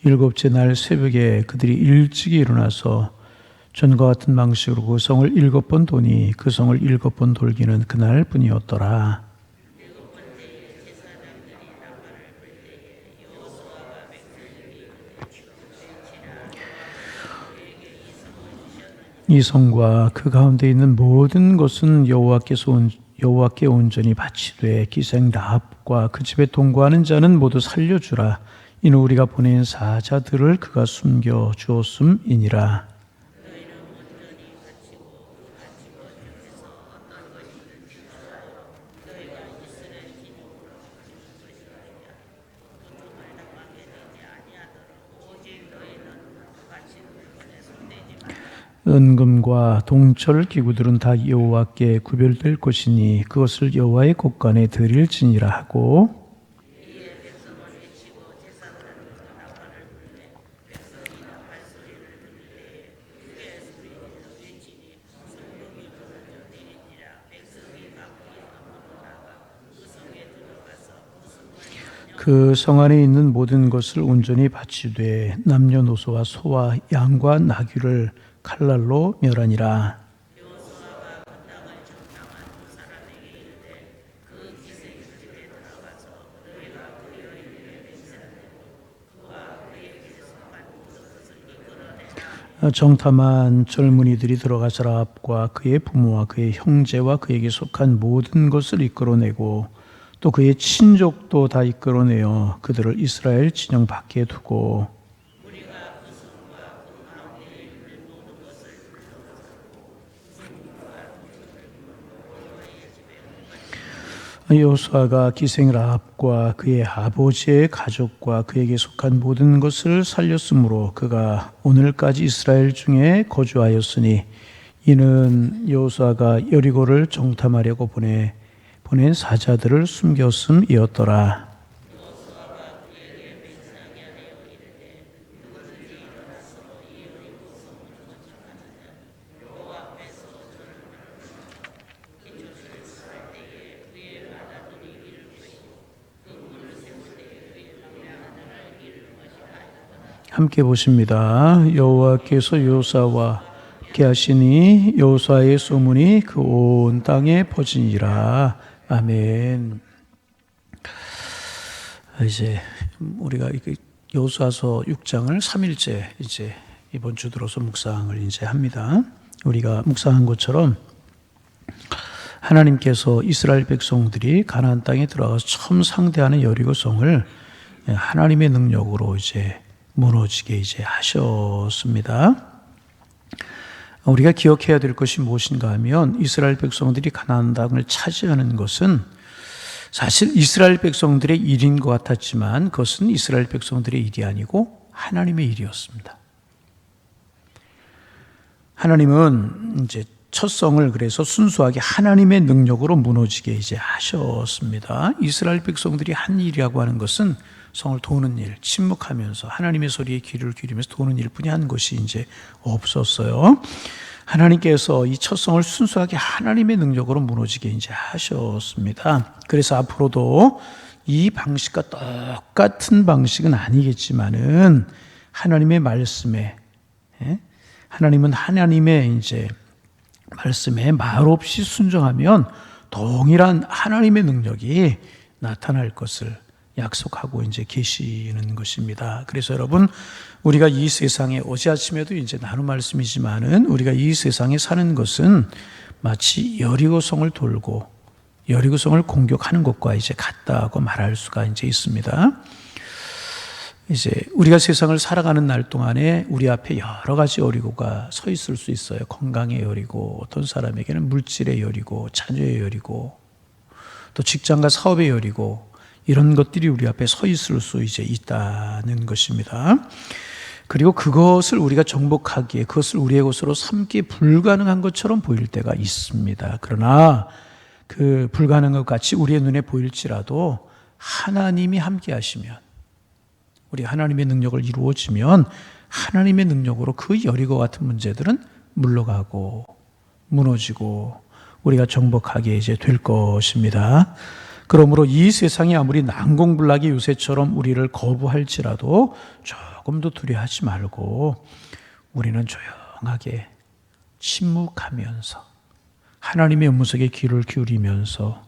일곱째 날 새벽에 그들이 일찍이 일어나서 전과 같은 방식으로 그 성을 7번 도니 그 성을 7번 돌기는 그날 뿐이었더라. 이 성과 그 가운데 있는 모든 것은 여호와께 온전히 바치되 기생 라합과 그 집에 동거하는 자는 모두 살려주라. 이는 우리가 보낸 사자들을 그가 숨겨 주었음이니라. 은금과 동철 기구들은 다 여호와께 구별될 것이니 그것을 여호와의 곳간에 드릴지니라 하고, 그 성 안에 있는 모든 것을 온전히 바치되 남녀노소와 소와 양과 나귀를 칼날로 멸하니라. 정탐한 젊은이들이 들어가서 라합과 그의 부모와 그의 형제와 그에게 속한 모든 것을 이끌어내고 또 그의 친족도 다 이끌어내어 그들을 이스라엘 진영 밖에 두고, 여호수아가 기생 라합과 그의 아버지의 가족과 그에게 속한 모든 것을 살렸으므로 그가 오늘까지 이스라엘 중에 거주하였으니 이는 여호수아가 여리고를 정탐하려고 보낸 사자들을 숨겼음이었더라. 함께 보십니다. 여호와께서 여호수아와 함께 하시니 여호수아의 소문이 그 온 땅에 퍼지니라. 아멘. 이제 우리가 여호수아서 6장을 3일째 이제 이번 주 들어서 묵상을 이제 합니다. 우리가 묵상한 것처럼 하나님께서 이스라엘 백성들이 가나안 땅에 들어가서 처음 상대하는 여리고 성을 하나님의 능력으로 이제 무너지게 이제 하셨습니다. 우리가 기억해야 될 것이 무엇인가 하면 이스라엘 백성들이 가나안 땅을 차지하는 것은 사실 이스라엘 백성들의 일인 것 같았지만 그것은 이스라엘 백성들의 일이 아니고 하나님의 일이었습니다. 하나님은 이제 첫 성을 그래서 순수하게 하나님의 능력으로 무너지게 이제 하셨습니다. 이스라엘 백성들이 한 일이라고 하는 것은 성을 도는 일, 침묵하면서 하나님의 소리에 귀를 기울이면서 도는 일뿐이 한 것이 이제 없었어요. 하나님께서 이 첫 성을 순수하게 하나님의 능력으로 무너지게 이제 하셨습니다. 그래서 앞으로도 이 방식과 똑같은 방식은 아니겠지만은 하나님의 말씀에, 하나님은 하나님의 이제 말씀에 말없이 순종하면 동일한 하나님의 능력이 나타날 것을 약속하고 이제 계시는 것입니다. 그래서 여러분, 우리가 이 세상에 어제 아침에도 이제 나눈 말씀이지만은 우리가 이 세상에 사는 것은 마치 여리고성을 돌고 여리고성을 공격하는 것과 이제 같다고 말할 수가 이제 있습니다. 이제 우리가 세상을 살아가는 날 동안에 우리 앞에 여러 가지 여리고가 서 있을 수 있어요. 건강의 여리고, 어떤 사람에게는 물질의 여리고, 자녀의 여리고, 또 직장과 사업의 여리고, 이런 것들이 우리 앞에 서 있을 수 이제 있다는 것입니다. 그리고 그것을 우리가 정복하기에, 그것을 우리의 것으로 삼기에 불가능한 것처럼 보일 때가 있습니다. 그러나 그 불가능한 것 같이 우리의 눈에 보일지라도 하나님이 함께 하시면, 우리 하나님의 능력을 이루어지면 하나님의 능력으로 그 여리고 같은 문제들은 물러가고 무너지고 우리가 정복하게 이제 될 것입니다. 그러므로 이 세상이 아무리 난공불락의 요새처럼 우리를 거부할지라도 조금도 두려워하지 말고 우리는 조용하게 침묵하면서 하나님의 음성에 귀를 기울이면서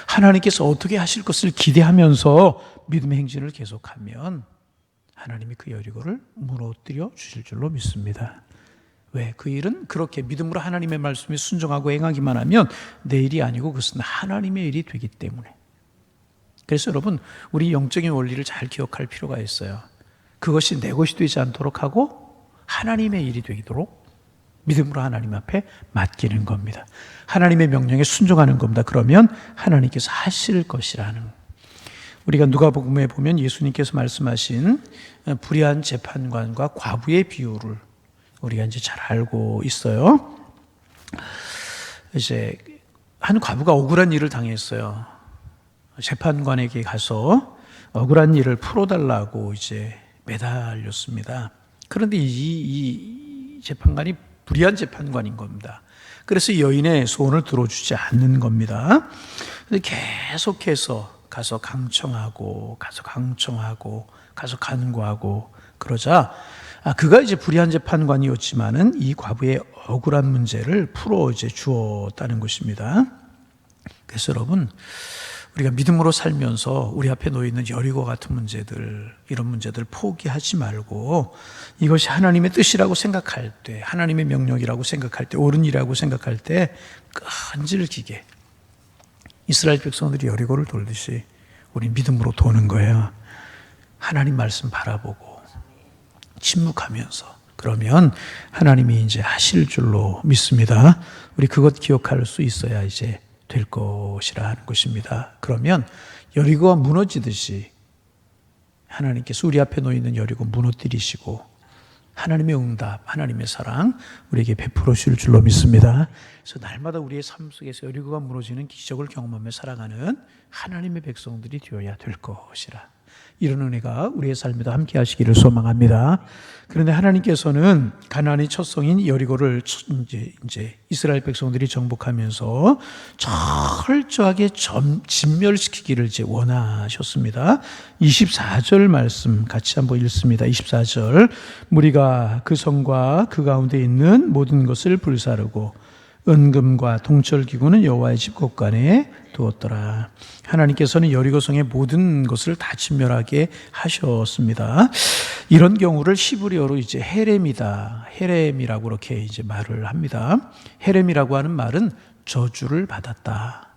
하나님께서 어떻게 하실 것을 기대하면서 믿음의 행진을 계속하면 하나님이 그 여리고를 무너뜨려 주실 줄로 믿습니다. 왜? 그 일은 그렇게 믿음으로 하나님의 말씀에 순종하고 행하기만 하면 내 일이 아니고 그것은 하나님의 일이 되기 때문에. 그래서 여러분, 우리 영적인 원리를 잘 기억할 필요가 있어요. 그것이 내 것이 되지 않도록 하고 하나님의 일이 되도록 믿음으로 하나님 앞에 맡기는 겁니다. 하나님의 명령에 순종하는 겁니다. 그러면 하나님께서 하실 것이라는. 우리가 누가복음에 보면 예수님께서 말씀하신 불의한 재판관과 과부의 비유를 우리가 이제 잘 알고 있어요. 이제 한 과부가 억울한 일을 당했어요. 재판관에게 가서 억울한 일을 풀어달라고 이제 매달렸습니다. 그런데 이 재판관이 불의한 재판관인 겁니다. 그래서 이 여인의 소원을 들어주지 않는 겁니다. 계속해서 가서 강청하고 간구하고 그러자 그가 이제 불의한 재판관이었지만은 이 과부의 억울한 문제를 풀어 이제 주었다는 것입니다. 그래서 여러분, 우리가 믿음으로 살면서 우리 앞에 놓여 있는 여리고 같은 문제들, 이런 문제들 포기하지 말고 이것이 하나님의 뜻이라고 생각할 때, 하나님의 명령이라고 생각할 때, 옳은 일이라고 생각할 때 끈질기게 이스라엘 백성들이 여리고를 돌듯이 우리 믿음으로 도는 거예요. 하나님 말씀 바라보고 침묵하면서. 그러면 하나님이 이제 하실 줄로 믿습니다. 우리 그것 기억할 수 있어야 이제 될 것이라 하는 것입니다. 그러면 여리고가 무너지듯이 하나님께서 우리 앞에 놓여 있는 여리고 무너뜨리시고 하나님의 응답, 하나님의 사랑 우리에게 베풀어 주실 줄로 믿습니다. 그래서 날마다 우리의 삶 속에서 여리고가 무너지는 기적을 경험하며 살아가는 하나님의 백성들이 되어야 될 것이라. 이런 은혜가 우리의 삶에도 함께 하시기를 소망합니다. 그런데 하나님께서는 가나안의 첫 성인 여리고를 이제 이스라엘 백성들이 정복하면서 철저하게 진멸시키기를 이제 원하셨습니다. 24절 말씀 같이 한번 읽습니다. 24절. 무리가 그 성과 그 가운데 있는 모든 것을 불사르고 은금과 동철기구는 여호와의 집 곳간에 두었더라. 하나님께서는 여리고성의 모든 것을 다 진멸하게 하셨습니다. 이런 경우를 히브리어로 이제 헤렘이다, 헤렘이라고 이렇게 이제 말을 합니다. 헤렘이라고 하는 말은 저주를 받았다.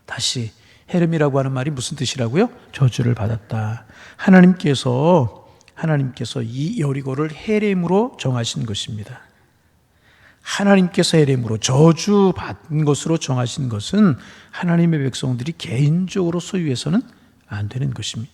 다시 헤렘이라고 하는 말이 무슨 뜻이라고요? 저주를 받았다. 하나님께서 이 여리고를 헤렘으로 정하신 것입니다. 하나님께서 헤렘으로 저주받은 것으로 정하신 것은 하나님의 백성들이 개인적으로 소유해서는 안 되는 것입니다.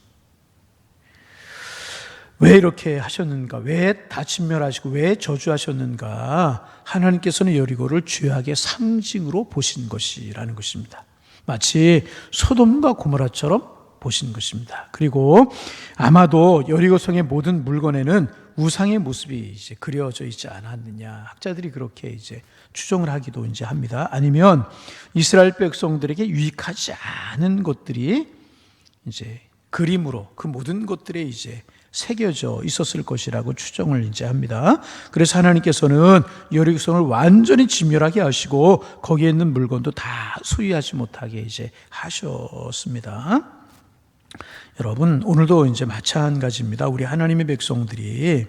왜 이렇게 하셨는가? 왜 다 진멸하시고 왜 저주하셨는가? 하나님께서는 여리고를 죄악의 상징으로 보신 것이라는 것입니다. 마치 소돔과 고모라처럼 보신 것입니다. 그리고 아마도 여리고성의 모든 물건에는 우상의 모습이 이제 그려져 있지 않았느냐. 학자들이 그렇게 이제 추정을 하기도 이제 합니다. 아니면 이스라엘 백성들에게 유익하지 않은 것들이 이제 그림으로 그 모든 것들에 이제 새겨져 있었을 것이라고 추정을 이제 합니다. 그래서 하나님께서는 여리고성을 완전히 진멸하게 하시고 거기에 있는 물건도 다 소유하지 못하게 이제 하셨습니다. 여러분, 오늘도 이제 마찬가지입니다. 우리 하나님의 백성들이,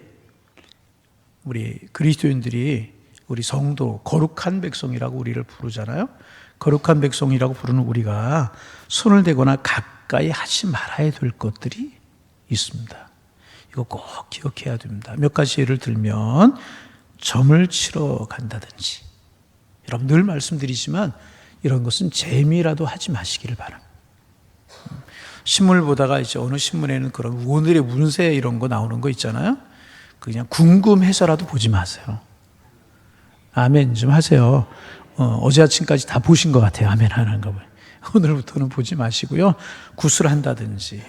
우리 그리스도인들이, 우리 성도, 거룩한 백성이라고 우리를 부르잖아요. 거룩한 백성이라고 부르는 우리가 손을 대거나 가까이 하지 말아야 될 것들이 있습니다. 이거 꼭 기억해야 됩니다. 몇 가지 예를 들면, 점을 치러 간다든지, 여러분 늘 말씀드리지만 이런 것은 재미라도 하지 마시기를 바랍니다. 신문을 보다가 이제 어느 신문에는 그런 오늘의 운세 이런 거 나오는 거 있잖아요. 그냥 궁금해서라도 보지 마세요. 아멘 좀 하세요. 어제 아침까지 다 보신 것 같아요. 아멘 하는 거. 오늘부터는 보지 마시고요. 구술한다든지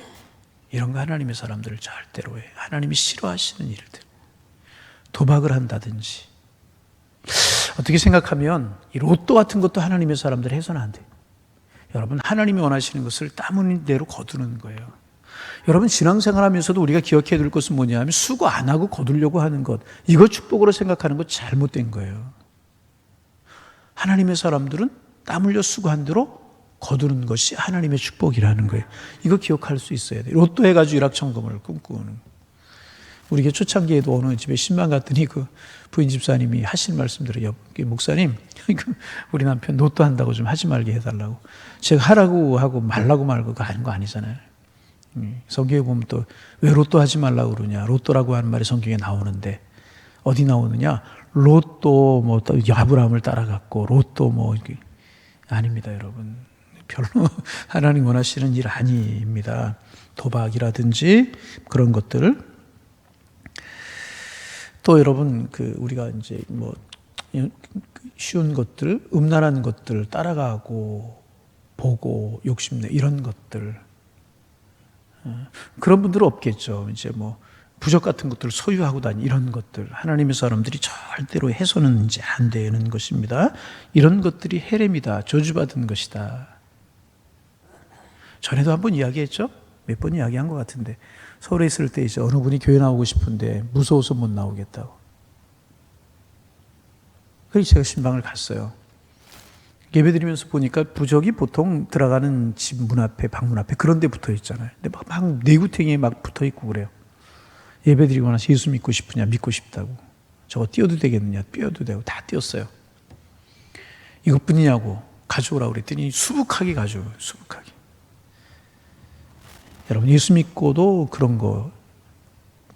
이런 거 하나님의 사람들을 절대로 해. 하나님이 싫어하시는 일들. 도박을 한다든지. 어떻게 생각하면 이 로또 같은 것도 하나님의 사람들 해서는 안 돼요. 여러분, 하나님이 원하시는 것을 땀 흘린 대로 거두는 거예요. 여러분 신앙생활하면서도 우리가 기억해야 될 것은 뭐냐면 수고 안 하고 거두려고 하는 것, 이거 축복으로 생각하는 것 잘못된 거예요. 하나님의 사람들은 땀 흘려 수고한 대로 거두는 것이 하나님의 축복이라는 거예요. 이거 기억할 수 있어야 돼요. 로또 해가지고 일확천금을 꿈꾸는. 우리 초창기에도 어느 집에 신방 갔더니 그 부인 집사님이 하신 말씀 들어요. 목사님, 우리 남편 로또 한다고 좀 하지 말게 해달라고. 제가 하라고 하고 말라고 말고가 하는 거 아니잖아요. 성경에 보면 또 왜 로또 하지 말라고 그러냐. 로또라고 하는 말이 성경에 나오는데 어디 나오느냐. 로또 뭐 아브라함을 따라갔고 로또 뭐 아닙니다, 여러분. 별로 하나님 원하시는 일 아닙니다. 도박이라든지 그런 것들. 또 여러분 우리가 이제 뭐 쉬운 것들, 음란한 것들 따라가고 보고 욕심내 이런 것들. 그런 분들은 없겠죠. 이제 뭐 부적 같은 것들을 소유하고 다니 이런 것들. 하나님의 사람들이 절대로 해서는 이제 안 되는 것입니다. 이런 것들이 헤렘이다. 저주받은 것이다. 전에도 한번 이야기했죠? 몇 번 이야기한 것 같은데 서울에 있을 때 이제 어느 분이 교회 나오고 싶은데 무서워서 못 나오겠다고. 그래서 제가 신방을 갔어요. 예배 드리면서 보니까 부적이 보통 들어가는 집 문 앞에, 방문 앞에 그런 데 붙어 있잖아요. 근데 막 내구탱이에 막 붙어 있고 그래요. 예배 드리고 나서 예수 믿고 싶으냐, 믿고 싶다고. 저거 띄워도 되겠느냐, 띄워도 되고 다 띄웠어요. 이것뿐이냐고 가져오라고 그랬더니 수북하게 가져오요. 수북하게. 여러분 예수 믿고도 그런 거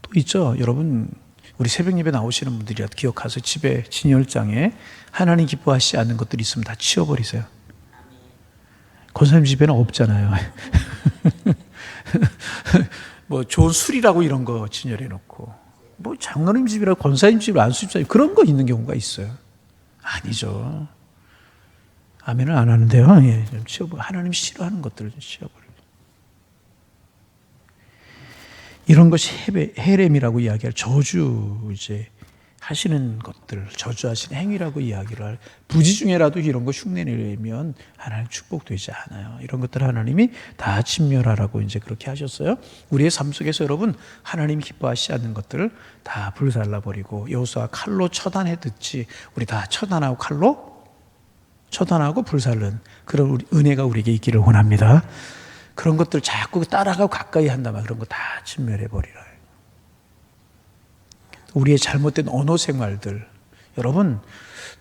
또 있죠. 여러분 우리 새벽 예배 나오시는 분들이라도 기억하세요. 집에 진열장에 하나님 기뻐하시지 않는 것들이 있으면 다 치워버리세요. 권사님 집에는 없잖아요. 뭐 좋은 술이라고 이런 거 진열해 놓고 뭐 장로님 집이라고 권사님 집을 안수집사님 그런 거 있는 경우가 있어요. 아니죠. 아멘을 안 하는데요. 예, 좀 치워버려. 하나님 싫어하는 것들을 좀 치워버려. 이런 것이 헤렘이라고 이야기할 저주 이제 하시는 것들, 저주하시는 행위라고 이야기를 할. 부지 중에라도 이런 거 흉내내면 하나님 축복되지 않아요. 이런 것들 하나님이 다 진멸하라고 이제 그렇게 하셨어요. 우리의 삶 속에서 여러분 하나님이 기뻐하시지 않는 것들을 다 불살라버리고 여호수아 칼로 처단해 듣지 우리 다 처단하고 칼로 처단하고 불살른 그런 은혜가 우리에게 있기를 원합니다. 그런 것들 자꾸 따라가고 가까이 한다면 그런 거 다 진멸해버리라. 우리의 잘못된 언어 생활들. 여러분,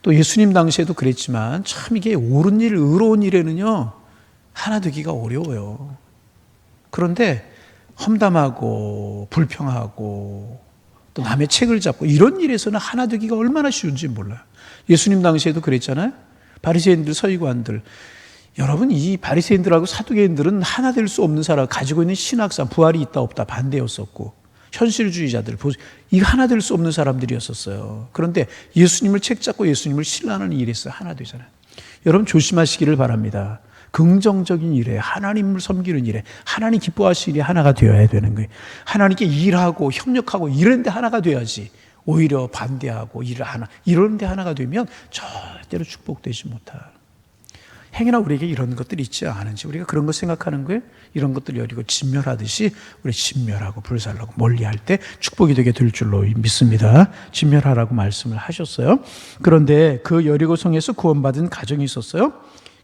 또 예수님 당시에도 그랬지만 참 이게 옳은 일, 의로운 일에는요, 하나 되기가 어려워요. 그런데 험담하고 불평하고 또 남의 책을 잡고 이런 일에서는 하나 되기가 얼마나 쉬운지 몰라요. 예수님 당시에도 그랬잖아요. 바리새인들, 서기관들. 여러분 이 바리새인들하고 사두개인들은 하나 될 수 없는 사람 가지고 있는 신학상 부활이 있다 없다 반대였었고 현실주의자들 이거 하나 될 수 없는 사람들이었었어요. 그런데 예수님을 책 잡고 예수님을 신뢰하는 일이 있어요. 하나 되잖아요. 여러분 조심하시기를 바랍니다. 긍정적인 일에 하나님을 섬기는 일에 하나님 기뻐하시는 일이 하나가 되어야 되는 거예요. 하나님께 일하고 협력하고 이런 데 하나가 돼야지 오히려 반대하고 일을 하나 이런 데 하나가 되면 절대로 축복되지 못할. 행여나 우리에게 이런 것들이 있지 않은지 우리가 그런 거 생각하는 거예요. 이런 것들 여리고 진멸하듯이 우리 진멸하고 불살라고 멀리할 때 축복이 되게 될 줄로 믿습니다. 진멸하라고 말씀을 하셨어요. 그런데 그 여리고성에서 구원받은 가정이 있었어요.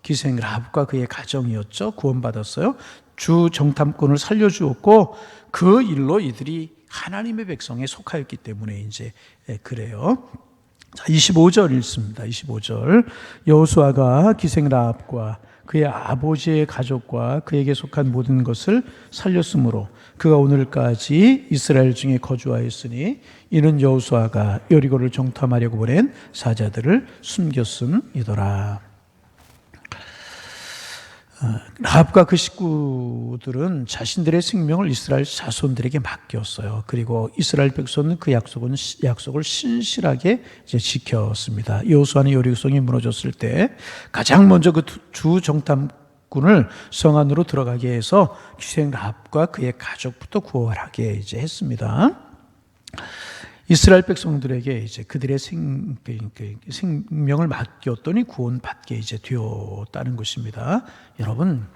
기생 라합과 그의 가정이었죠. 구원받았어요. 주 정탐꾼을 살려주었고 그 일로 이들이 하나님의 백성에 속하였기 때문에 이제 그래요. 자, 25절 읽습니다. 25절. 여호수아가 기생 라합과 그의 아버지의 가족과 그에게 속한 모든 것을 살렸으므로 그가 오늘까지 이스라엘 중에 거주하였으니 이는 여호수아가 여리고를 정탐하려고 보낸 사자들을 숨겼음이더라. 라합과 그 식구들은 자신들의 생명을 이스라엘 자손들에게 맡겼어요. 그리고 이스라엘 백성은 그 약속을 신실하게 이제 지켰습니다. 여호수아는 여리고성이 무너졌을 때 가장 먼저 그 주 정탐꾼을 성 안으로 들어가게 해서 기생 라합과 그의 가족부터 구원하게 이제 했습니다. 이스라엘 백성들에게 이제 그들의 생명을 맡겼더니 구원받게 이제 되었다는 것입니다. 여러분,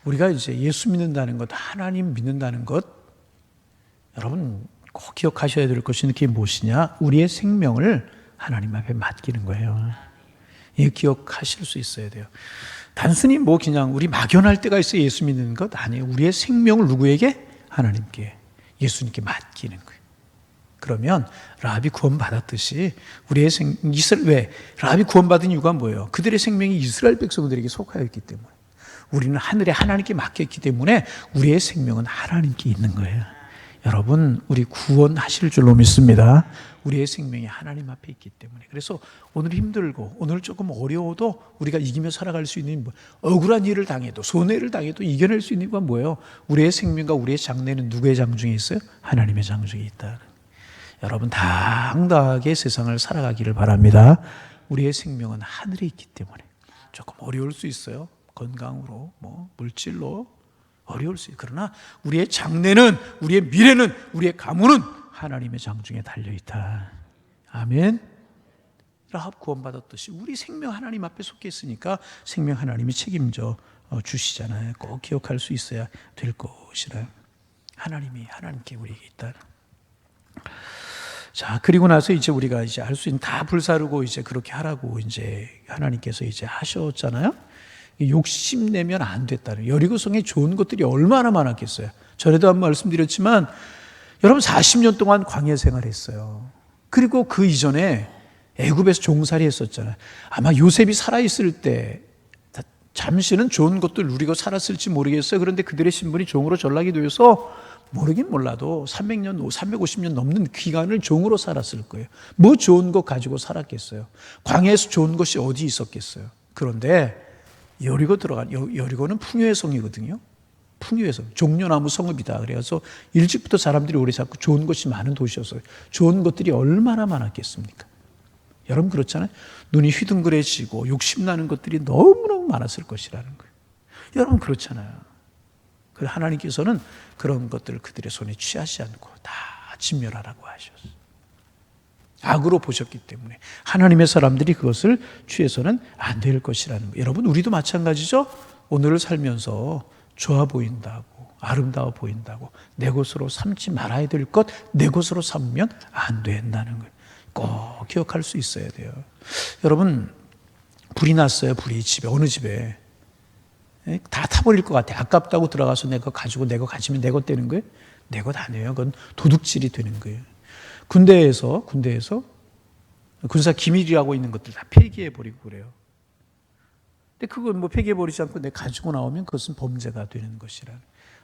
우리가 이제 예수 믿는다는 것, 하나님 믿는다는 것, 여러분 꼭 기억하셔야 될 것이 그게 무엇이냐? 우리의 생명을 하나님 앞에 맡기는 거예요. 이 기억하실 수 있어야 돼요. 단순히 뭐 그냥 우리 막연할 때가 있어 예수 믿는 것 아니에요. 우리의 생명을 누구에게? 하나님께, 예수님께 맡기는 거예요. 그러면 라합이 구원받았듯이 우리의 왜? 라합이 구원받은 이유가 뭐예요? 그들의 생명이 이스라엘 백성들에게 속하였기 때문에, 우리는 하늘에 하나님께 맡겼기 때문에 우리의 생명은 하나님께 있는 거예요. 여러분, 우리 구원하실 줄로 믿습니다. 우리의 생명이 하나님 앞에 있기 때문에. 그래서 오늘 힘들고 오늘 조금 어려워도 우리가 이기며 살아갈 수 있는, 억울한 일을 당해도 손해를 당해도 이겨낼 수 있는 건 뭐예요? 우리의 생명과 우리의 장래는 누구의 장중에 있어요? 하나님의 장중에 있다. 여러분 당당하게 세상을 살아가기를 바랍니다. 우리의 생명은 하늘에 있기 때문에 조금 어려울 수 있어요. 건강으로, 물질로 어려울 수 있어요. 그러나 우리의 장래는, 우리의 미래는, 우리의 가문은 하나님의 장중에 달려있다. 아멘. 라합 구원받았듯이 우리 생명 하나님 앞에 속해 있으니까 생명 하나님이 책임져 주시잖아요. 꼭 기억할 수 있어야 될 것이라. 하나님께 우리에게 있다. 자, 그리고 나서 이제 우리가 이제 할 수 있는 다 불사르고 이제 그렇게 하라고 이제 하나님께서 이제 하셨잖아요. 욕심내면 안 됐다는, 여리고성에 좋은 것들이 얼마나 많았겠어요. 전에도 한번 말씀드렸지만 여러분 40년 동안 광야 생활했어요. 그리고 그 이전에 애굽에서 종살이 했었잖아요. 아마 요셉이 살아있을 때 잠시는 좋은 것들 누리고 살았을지 모르겠어요. 그런데 그들의 신분이 종으로 전락이 되어서 모르긴 몰라도 300년, 350년 넘는 기간을 종으로 살았을 거예요. 뭐 좋은 것 가지고 살았겠어요. 광야에서 좋은 것이 어디 있었겠어요. 그런데 여리고는 풍요의 성이거든요. 풍요의 성, 종려나무 성읍이다. 그래서 일찍부터 사람들이 오래 살고 좋은 것이 많은 도시였어요. 좋은 것들이 얼마나 많았겠습니까? 여러분 그렇잖아요. 눈이 휘둥그레지고 욕심나는 것들이 너무너무 많았을 것이라는 거예요. 여러분 그렇잖아요. 그래서 하나님께서는 그런 것들을 그들의 손에 취하지 않고 다 진멸하라고 하셨어요. 악으로 보셨기 때문에 하나님의 사람들이 그것을 취해서는 안 될 것이라는 거예요. 여러분 우리도 마찬가지죠. 오늘을 살면서 좋아 보인다고, 아름다워 보인다고 내 것으로 삼지 말아야 될 것 내 것으로 삼으면 안 된다는 거예요. 꼭 기억할 수 있어야 돼요. 여러분 불이 났어요. 불이 집에, 어느 집에 다 타버릴 것 같아. 아깝다고 들어가서 내 거 가지고 내 거 가지면 내 것 되는 거예요? 내 것 아니에요. 그건 도둑질이 되는 거예요. 군대에서 군사 기밀이라고 있는 것들 다 폐기해버리고 그래요. 근데 그건 폐기해버리지 않고 내가 가지고 나오면 그것은 범죄가 되는 것이라.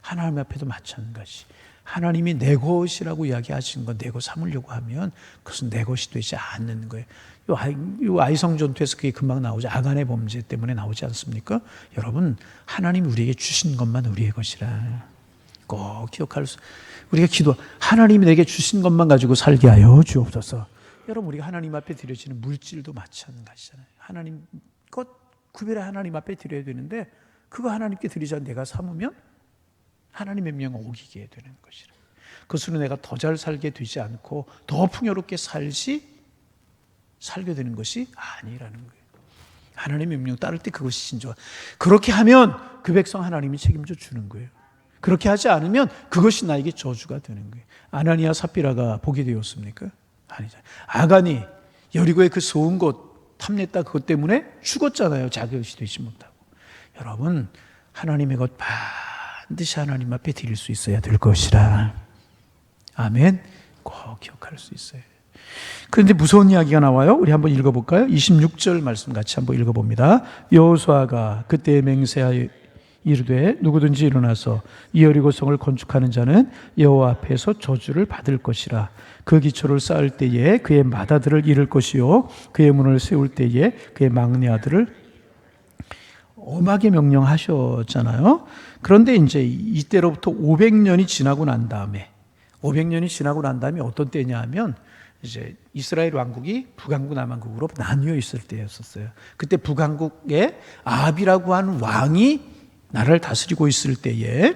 하나님 앞에도 마찬가지. 하나님이 내 것이라고 이야기하신 건 내 것 삼으려고 하면 그것은 내 것이 되지 않는 거예요. 이 아이성 전투에서 그게 금방 나오죠. 아간의 범죄 때문에 나오지 않습니까? 여러분 하나님이 우리에게 주신 것만 우리의 것이라. 꼭 기억할 수. 우리가 하나님이 내게 주신 것만 가지고 살게 하여 주옵소서. 여러분 우리가 하나님 앞에 드려지는 물질도 마찬가지잖아요. 하나님 것 구별해 하나님 앞에 드려야 되는데 그거 하나님께 드리지 않고 내가 삼으면 하나님의 명을 어기게 되는 것이라. 그것으로 내가 더 잘 살게 되지 않고 더 풍요롭게 살게 되는 것이 아니라는 거예요. 하나님의 명령 따를 때 그것이 진정. 그렇게 하면 그 백성 하나님이 책임져 주는 거예요. 그렇게 하지 않으면 그것이 나에게 저주가 되는 거예요. 아나니아 삽비라가 보게 되었습니까? 아니죠. 아간이 여리고의 그 좋은 곳 탐냈다 그것 때문에 죽었잖아요. 자격이 되지 못하고. 여러분 하나님의 것 반드시 하나님 앞에 드릴 수 있어야 될 것이라. 아멘. 꼭 기억할 수 있어요. 그런데 무서운 이야기가 나와요. 우리 한번 읽어볼까요? 26절 말씀 같이 한번 읽어봅니다. 여호수아가 그때 맹세하여 이르되 누구든지 일어나서 이 여리고성을 건축하는 자는 여호와 앞에서 저주를 받을 것이라. 그 기초를 쌓을 때에 그의 맏아들을 잃을 것이요 그의 문을 세울 때에 그의 막내 아들을 엄하게 명령하셨잖아요. 그런데 이제 이때로부터 500년이 지나고 난 다음에 어떤 때냐 하면 이제 이스라엘 왕국이 북왕국 남왕국으로 나뉘어 있을 때였었어요. 그때 북왕국에 아합이라고 하는 왕이 나라를 다스리고 있을 때에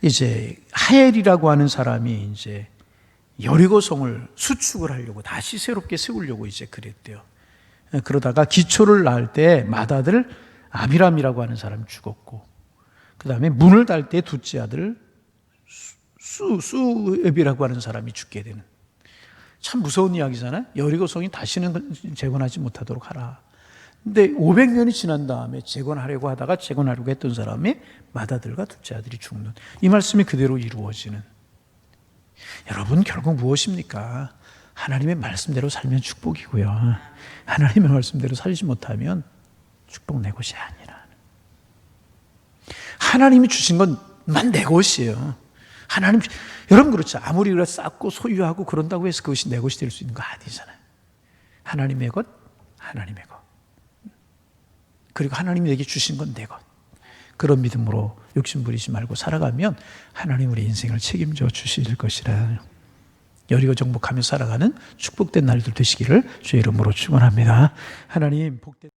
이제 하엘이라고 하는 사람이 이제 여리고성을 수축을 하려고 다시 새롭게 세우려고 이제 그랬대요. 그러다가 기초를 낳을 때 맏아들 아비람이라고 하는 사람이 죽었고, 그 다음에 문을 달 때 둘째 아들 수앱이라고 하는 사람이 죽게 되는, 참 무서운 이야기잖아요. 여리고성이 다시는 재건하지 못하도록 하라. 근데 500년이 지난 다음에 재건하려고 하다가 재건하려고 했던 사람의 맏아들과 둘째 아들이 죽는, 이 말씀이 그대로 이루어지는. 여러분, 결국 무엇입니까? 하나님의 말씀대로 살면 축복이고요, 하나님의 말씀대로 살지 못하면 축복 내 것이 아니라. 하나님이 주신 것만 내 것이에요. 하나님, 여러분 그렇죠. 아무리 그래 쌓고 소유하고 그런다고 해서 그것이 내 것이 될 수 있는 거 아니잖아요. 하나님의 것, 하나님의 것. 그리고 하나님이 내게 주신 건 내 것. 그런 믿음으로 욕심 부리지 말고 살아가면 하나님 우리 인생을 책임져 주실 것이라. 여리고 정복하며 살아가는 축복된 날들 되시기를 주의 이름으로 축원합니다. 하나님 복된